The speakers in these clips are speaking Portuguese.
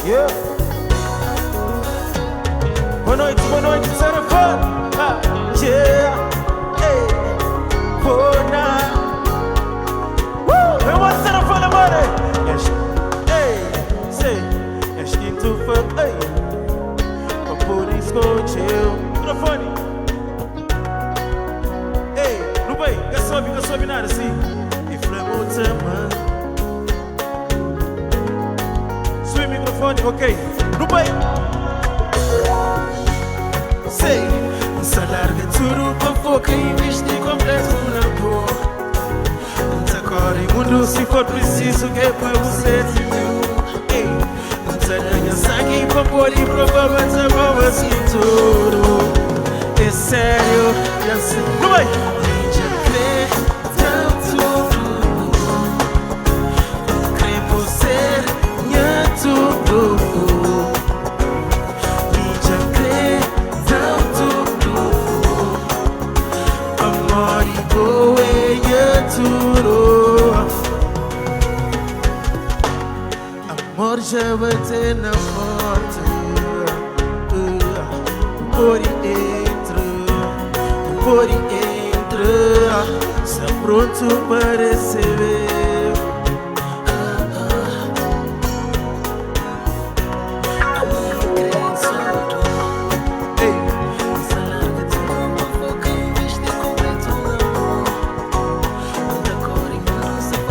Yeah. Boa noite, Sarafan. Yeah. Hey. Boa night. Woo. Eu vou Sarafan agora. Hey. Say. És quinto fã. Hey. Por isso escolheu. Microfone. Hey. Não vai. Que sobe nada assim. E flamo também. Ok, no bem. Sei, se larga tudo para focar e investir completo na boa. Não agora em mundo se for preciso que é para você se viu. Ei, não te ganha sangue para pôr e provar mas é bom assim tudo. É sério, e assim, no bem. Amor já bate na porta, por entra, está pronto para receber.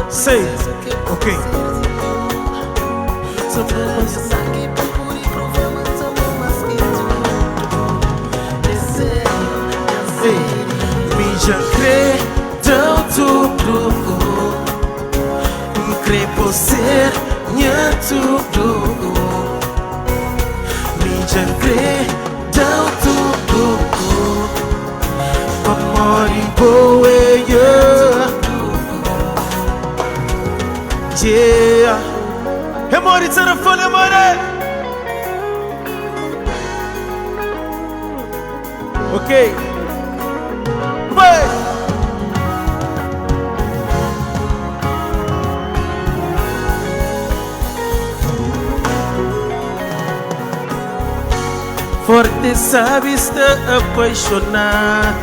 Sei, ok. Me já crê tudo, me crê por ser minha tudo, me já crê tudo, amor e boa yeah. Amor e telefone, amor. Ok. Vai. Forte sabes te apaixonar.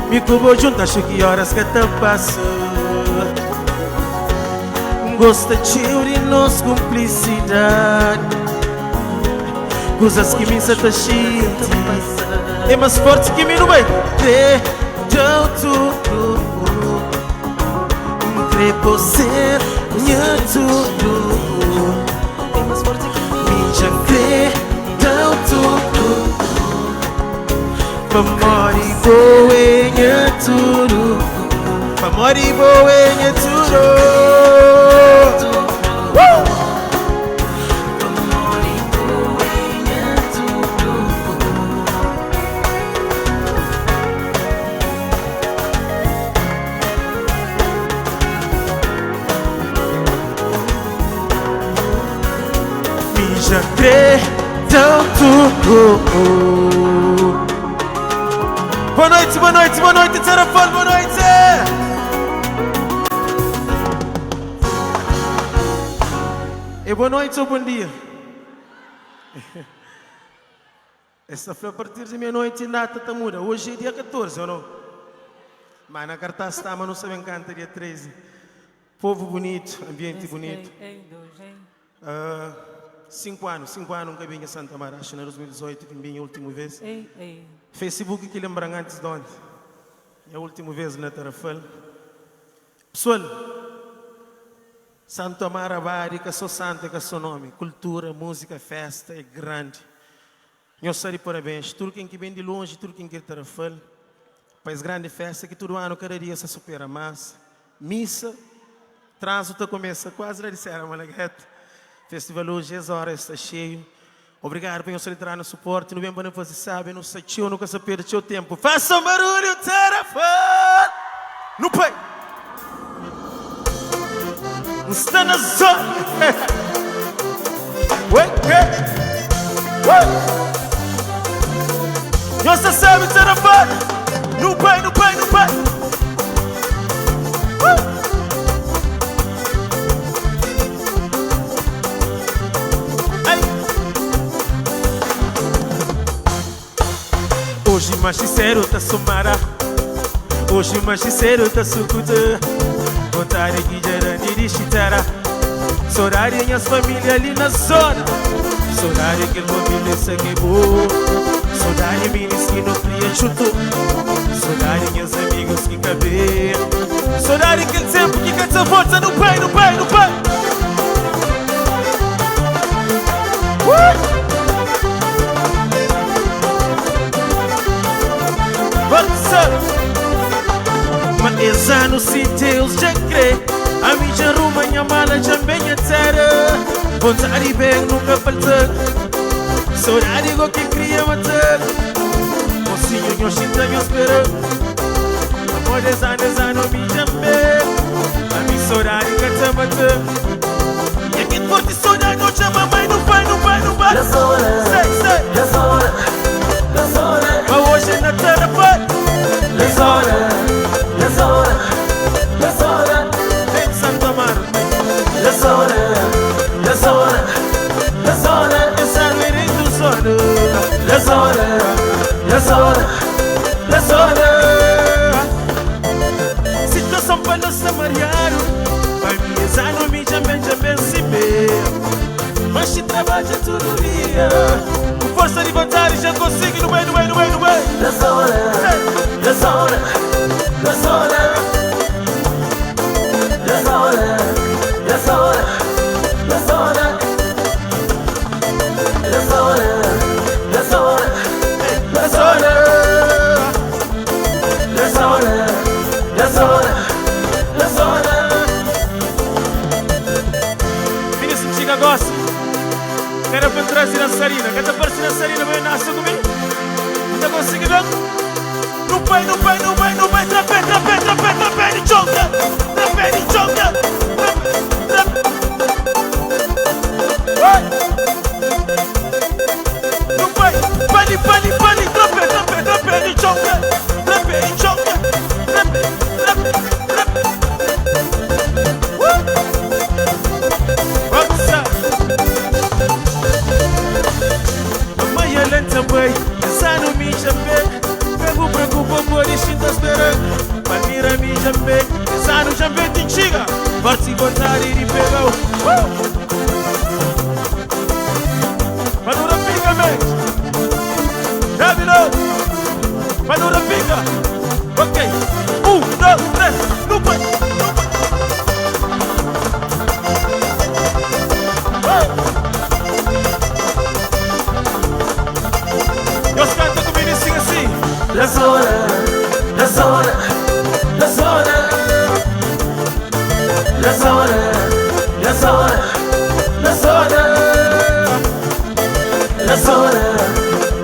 Me cubo junto, acho que horas que te passou. Gosta de nossa cumplicidade. Coisas que me satisfazem. É mais forte que me não vai. Deu tudo. Crê por ser minha tudo. É mais forte que me já crê. Deu tudo. Amor e boa é tudo. Amor e boa é tudo. Já crê tudo. Boa noite, Sarafan, boa noite. E boa noite ou bom dia? Essa foi a partir de meia-noite e nada tá muda. Hoje é dia 14, ou não? Mas na cartaz está, mas não sabem cantar dia 13. Povo bonito, ambiente bonito. 5 anos nunca vim a Santa Mara. Acho que em 2018 vim a última vez. Facebook que lembram antes de ontem. É a última vez na Tarafal. Pessoal, Santa Mara Bari, que sou santa, que sou nome. Cultura, música, festa, é grande. Eu sei parabéns. Tudo quem que vem de longe, tudo quem quer Tarafal. Faz grande festa que todo ano, cada dia se supera mais. Missa, trânsito começa quase a disseram, Malaguete. Festival hoje, as horas está cheio. Obrigado por você entrar no suporte. Não vem para você sabe, não sei tio, nunca se perde seu tempo. Faça um barulho, Tarafal! No pai! Não está na zona! Você sabe, Tarafal! No pai! sincero tá somara. Hoje mais sincero tá sucuta. Vontade que gera nirishitara. Sorari minhas família ali na zona. Sorari que família se quebrou. Sorari minis que não cria chuto. Sorari meus amigos que cabem. Sorari aquele tempo que canta força no pai, no pai, no pai. Mas esse ano se Deus já crê. A minha ruma, minha mala já bem a terra. Vontade bem nunca falta. Sorari go que cria matar. Mocinho, eu chita, eu espero. Amor, esse ano, me jambe. A minha sorari canta matar. E aqui forte sorari, não chama mais, não vai, não vai, não vai. Sei, sei. Mas hoje na terra vai. Em Santa Marta. Essa é o irim do sono. Situação para nós samariar. Vai me exar no mídia, bem se ver. Mas se trabalha todo dia. Com força de vontade já consigo no meio, no meio, no meio, no meio. Filho, se chega gosta. Quero para trás de dançarina. Quero para trás de dançarina, vai nascer comigo. Não consigo ver. No pai, no pai, no pai, no pai. Trapé, trapé, trapé, trapé de chonga. Trapé de chonga. No pai, pali, pali, pali. Trapé, trapé, trapé de chonga. Trapé de chonga. Trapé, trapé, trapé. Vamos lá. Amanhã lenta, boy. Essa no me chamei. Pego preocupo por isso tá esperando. Palmira me jambe, essa no jambe tem chiga. Forte vontade de pegar. Madura fica, man. Davilo. Madura fica. Ok. 1, 2, 3. No pai. E os cantam comigo e singam assim. La zona, la zona, la zona, la zona, la zona, la zona, la zona,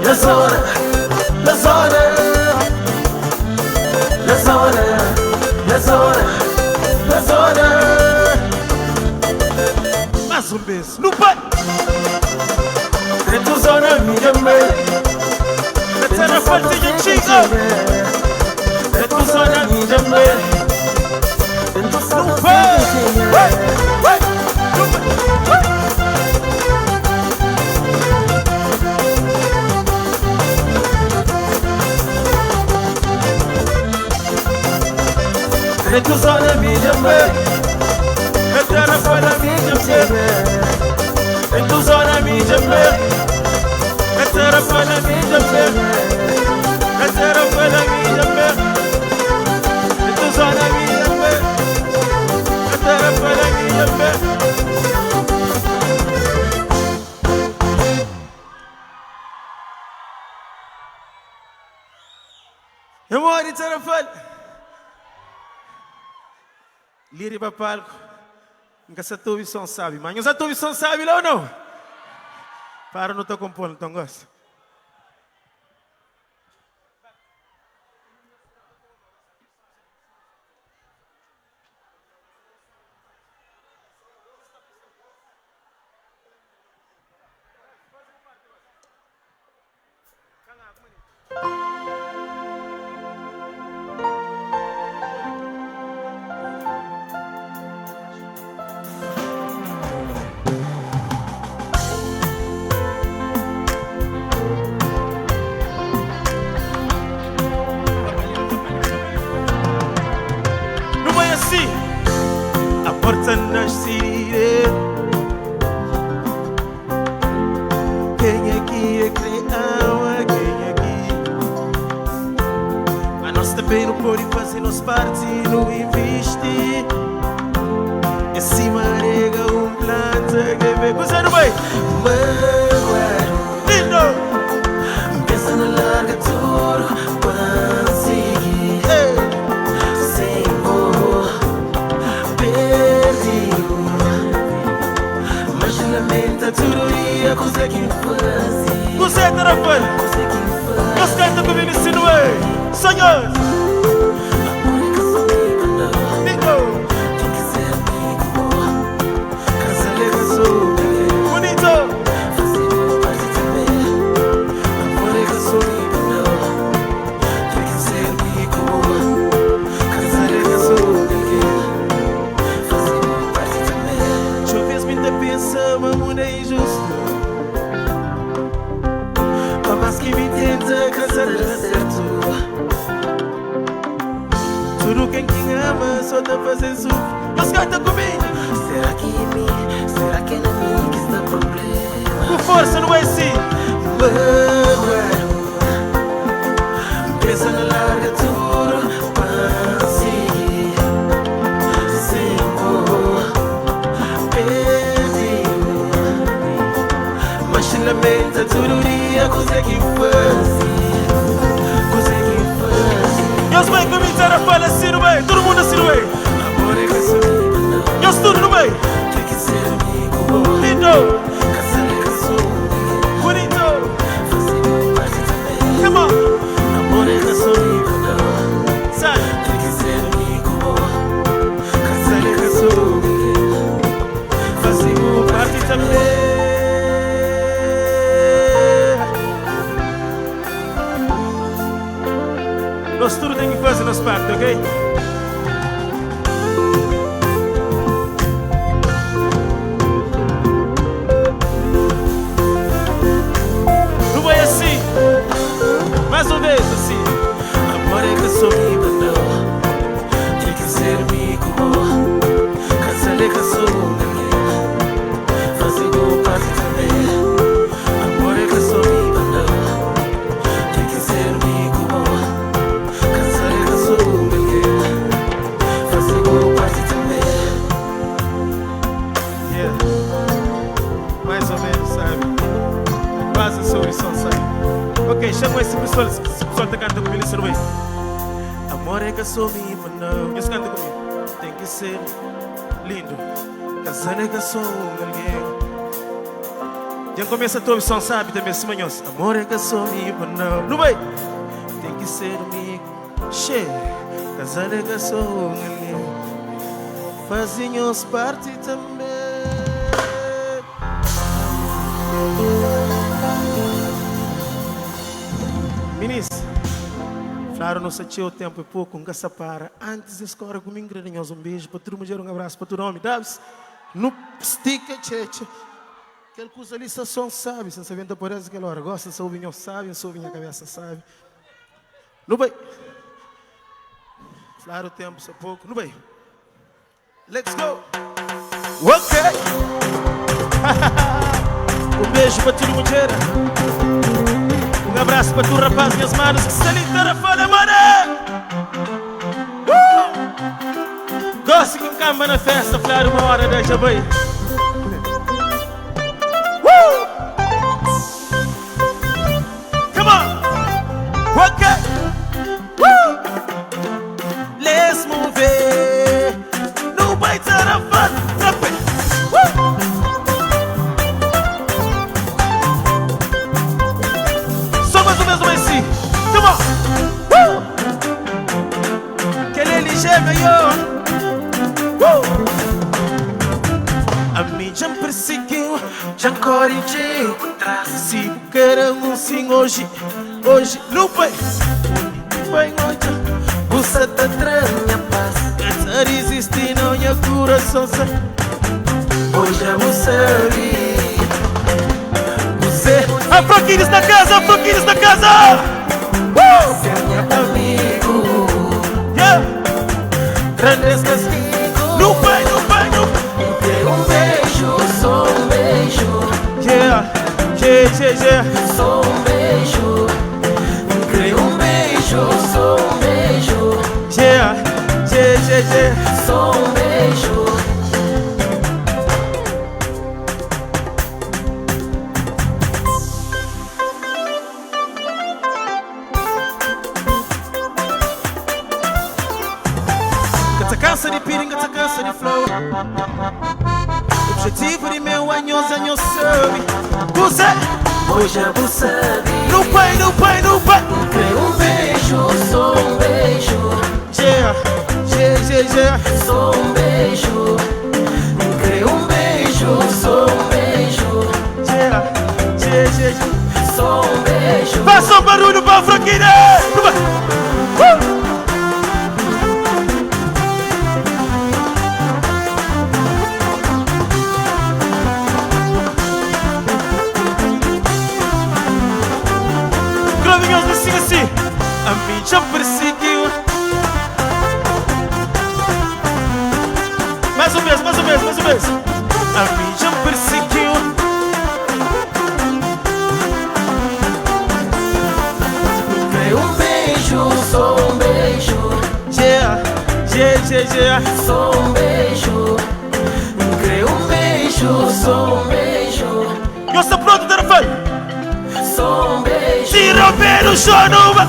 la zona, la zona, la zona, la zona, la zona. Mais beijo no pai. Dentro zona minha mãe. Terra forte de chica. Dentro zona minha mãe. Dentro zona dentro zona minha mãe. Terra fora minha mãe. Dentro zona minha mãe. Terra fora minha mãe. Terra fora minha mãe. Dentro zona minha mãe. Terra fora minha mãe. Eu moro em Terra fora. Liri para palco. Nunca se tua visão sabe, mas a tua visão sabe lá ou não? Para não estou compondo, então gosto. nascire. Quem aqui é criança, quem aqui? Mas nós também não podemos fazer nossa parte e não investir. E se marega planta que vem. Você não vai? Lindo! Pensa na larga tudo para seguir. Sem amor, perdido. Mas lamenta tudo dia, coisa que fazia. Você é tarafã. Nós canta comigo se não é. Sonhos. Lindo! Tudo quem ama só tá fazendo sufrir. Mas canta comigo. Será que é mim? Será que é na mim que está o problema? Com força, não é assim. Pensa na larga tudo para seguir. Sem amor, perdido. Mas se lamenta todo dia, coisa que fazia. Deus vem comigo, a fala assim no meio, todo mundo assim no meio. Amor é que sou lindo. Deus tudo no meio. Tem que ser amigo. Lindo. Casar é que sou lindo. Bonito. Fazer parte também. Come on. Amor é que sou lindo. Sai. Tem que ser amigo. Casar é que sou lindo. Fazer parte também. Nós tudo tem que fazer nossa parte, ok? Não vai assim. Mais uma vez assim. Amor é que sou lindo. Tem que ser amigo. Casar é que sou lindo. Fazer parte também. Amor é que sou lindo. Tem que ser amigo. Mais ou menos, sabe? Quase sou isso, sabe? Ok, chama esse pessoal que canta comigo, isso não é? Amor é que sou vivo, não. Eles cantam comigo. Tem que ser lindo. Casar é que sou alguém. Já começa a tua visão, sabe? Também assim, manhãs. Amor é que sou vivo, não. Não vai? Tem que ser amigo. Cheio. Casar é que sou alguém. Fazinhos parte também. Ministro, claro, não sei o tempo é pouco, nunca se para. Antes de escolher comigo, um beijo para todo mundo, um abraço para todo mundo. Davis, no estica, cheche. Aquela coisa ali, só som sabe, se você vem por essa aquela hora. Gosta, se ouvir, sabe, se ouvir, a cabeça sabe. Não vai. Claro, o tempo é pouco, não vai. Let's go! Ok! Um beijo para todo mundo. Um abraço para tu, rapaz, minhas manos, que se ali tarafana, mano! Gosto que um camba na festa, claro, uma hora, deixa bem. Come on! Ok! Let's move it! No vai tarafana, a mim já me perseguiu, já corrigiu. Se o cara não sim hoje não vai. Vai hoje, você tá trando minha paz. essa resiste não minha coração. Hoje eu vou servir. Você, Afroquines da casa, Afroquines da casa. Você é meu amigo. Yeah. Grandes castigos. Não vai, não vai, não vai. Só um beijo, creio um beijo, só um beijo. Só um beijo. Cansa de piringa, cansa de flow. Objetivo de meu anos sabe. Você, Hoje é você. no pai. Creio um beijo, só um beijo. Só um beijo. Creio um beijo, só um beijo. Só um beijo. Faça um barulho pra Franquinha! Assim, a mim já perseguiu. Mais um mês. A mim já perseguiu. Creio um beijo, só um beijo. Só um beijo. Creio um beijo, só um beijo. Eu estou pronto, Darafal. Só um beijo. Tira o pé no chão, não vai.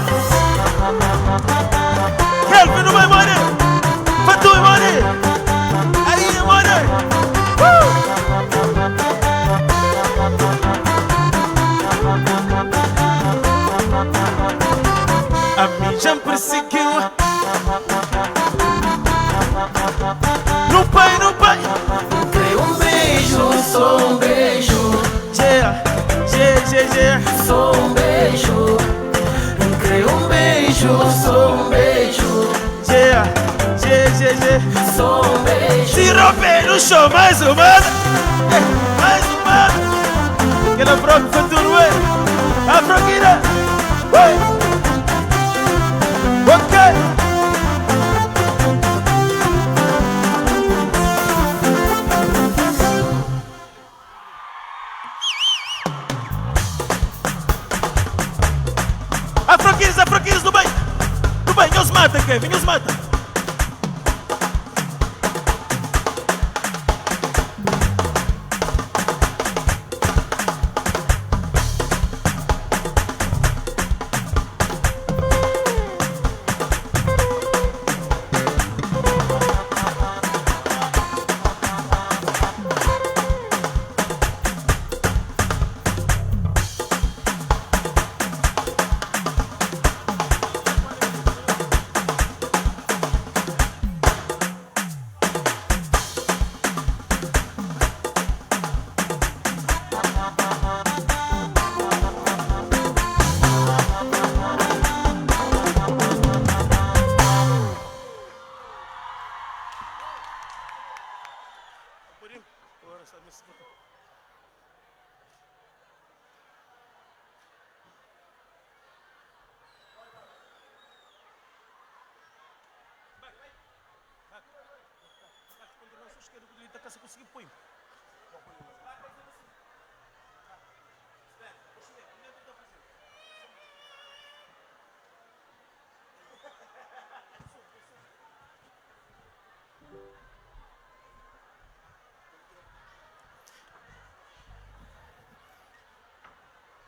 Help, não vai morrer. Fatu, morrer. Aí, morrer. A mim já perseguiu. No pai. Creio um beijo, só um beijo. Só um beijo. Creio um beijo, só um beijo. Só um beijo. Tira o pé no chão, mais uma. Aquela própria futuro, a Franquinha. Ok. A Franquinha do bem, os mata, Kevin, os mata.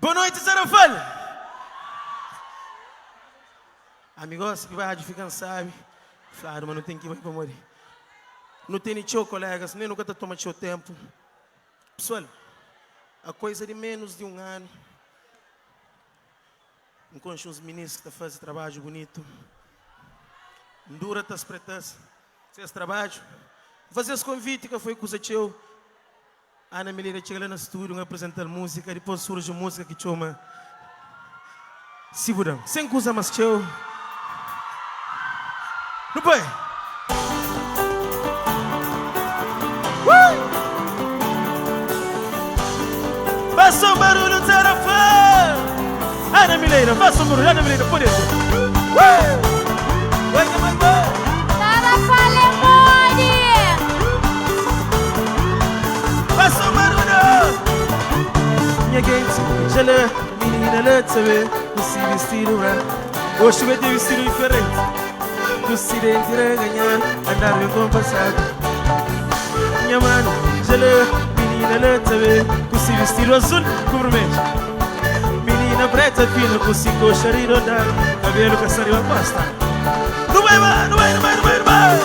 Boa noite, Zarafal. Amigos, que vai rádio ficando sabe. Claro, mas não tem que ir para morrer. Não tem nem teu, colegas, nem nunca toma teu tempo. Pessoal, a coisa de menos de um ano, encontro uns meninos que estão fazendo trabalho bonito. Dura-te as pretas, fez trabalho. Fazer os convites que foi coisa teu. Ana Melira chega lá no estúdio, apresentar música, depois surge música que chama Segura, sem coisa mais teu. Não vai? Faça um barulho, Zarafal! Ana Melira, faça um barulho, Ana Melira, por isso. Vai, Zarafal é mole! faça um barulho! Minha gente, Angela, menina, let saber, tu se vestido branco. Hoje vai ter vestido diferente. Tu se irá ganhar, andar bem compassado. Minha mano, Angela, menina, let saber, tu se vestido azul com vermelho. Menina preta fina, com cinco xarido andar, cabelo que saiu a pasta. Não vai, não vai, não vai, não vai, não vai.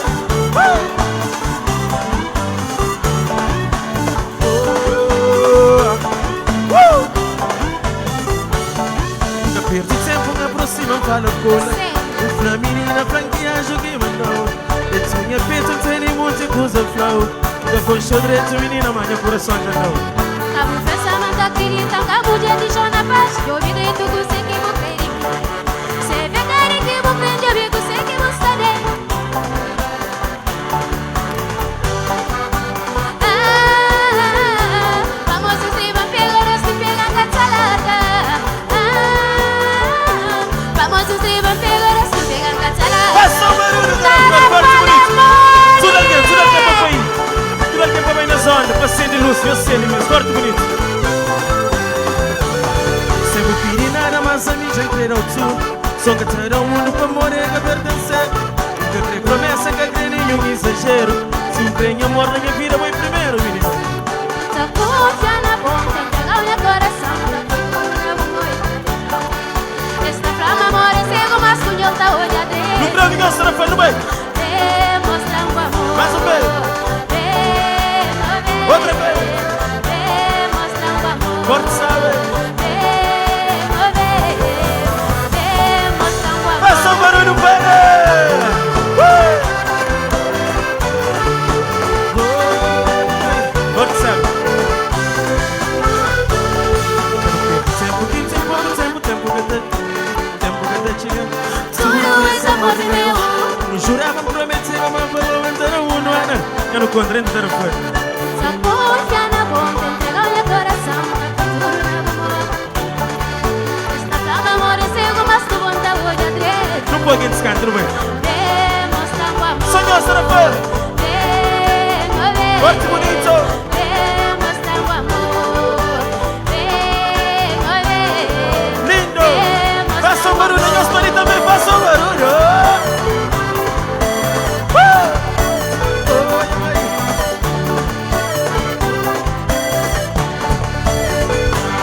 Perdi tempo, me aproxima, fala cola. Uma menina franquia, joguei mandou. De minha peito tem muita coisa flow. Da fonte direito, menina, manha coração já não. Cabo pensamento acredita, cabo de adição na paz. Eu ouvi dentro do sei que vou ter. Se vê cara que vou prender, eu vi que sei que vou saber. Vamos se vai pegar, se pegar na salada. Vamos se vai pegar, se pegar na salada. Passa o barulho da forte bonito. Tudo alguém para ir. Tudo alguém para ir na zona, passeio de luz, eu sei, meu forte bonito. Sempre pedi nada, mas a mim já creram tudo. Só que terá mundo para morrer, a pertencer. Que creio promessa, que creio nenhum exagero. Se um trem amor na minha vida, vai primeiro, menino. Só confia na ponta, entregar o meu coração. Esta flama amor é cego, mas tu já tá olhando. No grande gosto da fã, no bem. Demonstra um amor. Mais um beijo. Outra vez. Demonstra um amor. Forte sabe. Demonstra um amor. Passa o barulho, para! Forte sabe. Tempo que te chega. Tudo esse amor de meu. Não jurava, prometia, mas falou, entrou um ano. Eu não contra entrar fora. Só confia na ponta, entregar o meu coração. Esta flama amor é cego, mas tu volta hoje a direito. Não pode descantar, tudo bem. Demonstra um amor. Sonhou, Sarafã. Forte bonito. Demonstra um amor. Lindo. Faça um barulho, eu estou ali também, faça um barulho.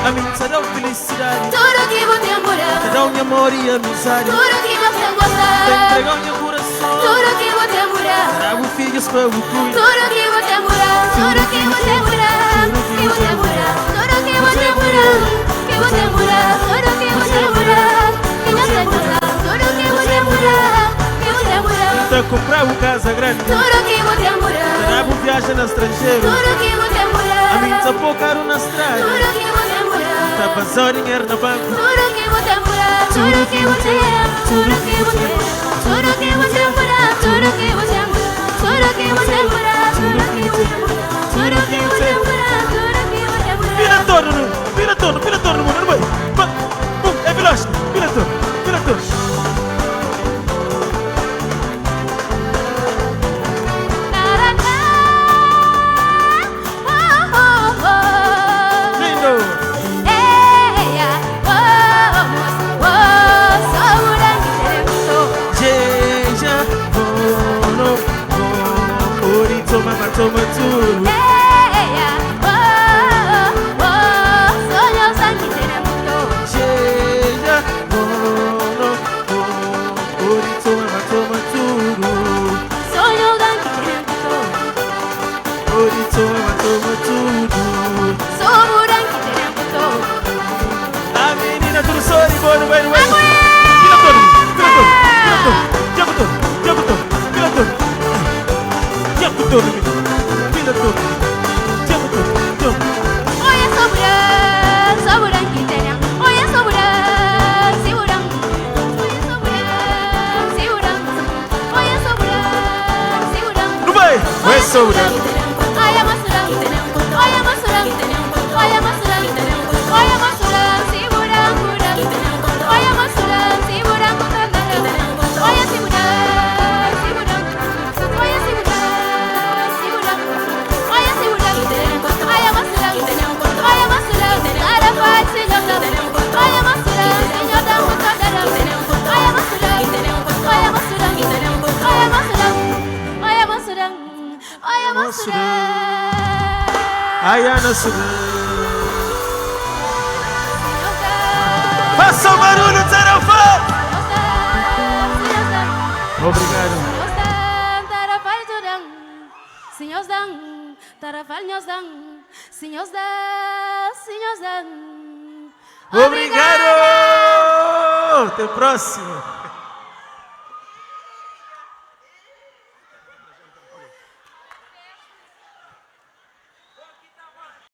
A mim te dá felicidade. Tudo que vou te amorar. Te dá um amor e amizade. Tudo que vou te Te gostar. entregar o meu coração. Tudo que vou te amorar. Trago filhos para o cuidar. Tudo que vou te amorar. Tudo que vou te amorar. Que vou te amorar. Tudo que vou te amorar. Que vou te amorar. Tudo que vou te amorar. Que vou te amorar. Tudo que vou te amorar. Que vou te amorar. Te comprar uma casa grande. Tudo que vou te amorar. Trago viagem no estrangeiro. Tudo que vou te amorar. A mim te apocar na estrada. Tudo que vou te amorar. Te passar dinheiro na banca. Tudo que vou te amorar. Tudo que vou te amorar. Tudo que vou te amorar. Tudo que vou te amorar. Tudo que vou te amorar. Tudo que vou te amorar. Tudo que vou te amorar. Tudo que vou te amorar. Tudo que vou te amorar. Vira torno, mano, não vai. É veloz, vira torno. Lindo. Jeja, bono, bonito, mamá, toma tudo. Jeja, bono, bonito, mamá, toma tudo. Bonito, mamá, toma tudo. A menina tudo sorri, bono, vai. Vira torno. Vira torno, vira torno. Não vai, vai sobrar. nosso Deus. Ai, a nosso Deus. Faça o barulho, Tarafal! Obrigado. Senhor Dan, Tarafal Senhor Dan, Senhor Dan. Obrigado! Até o próximo.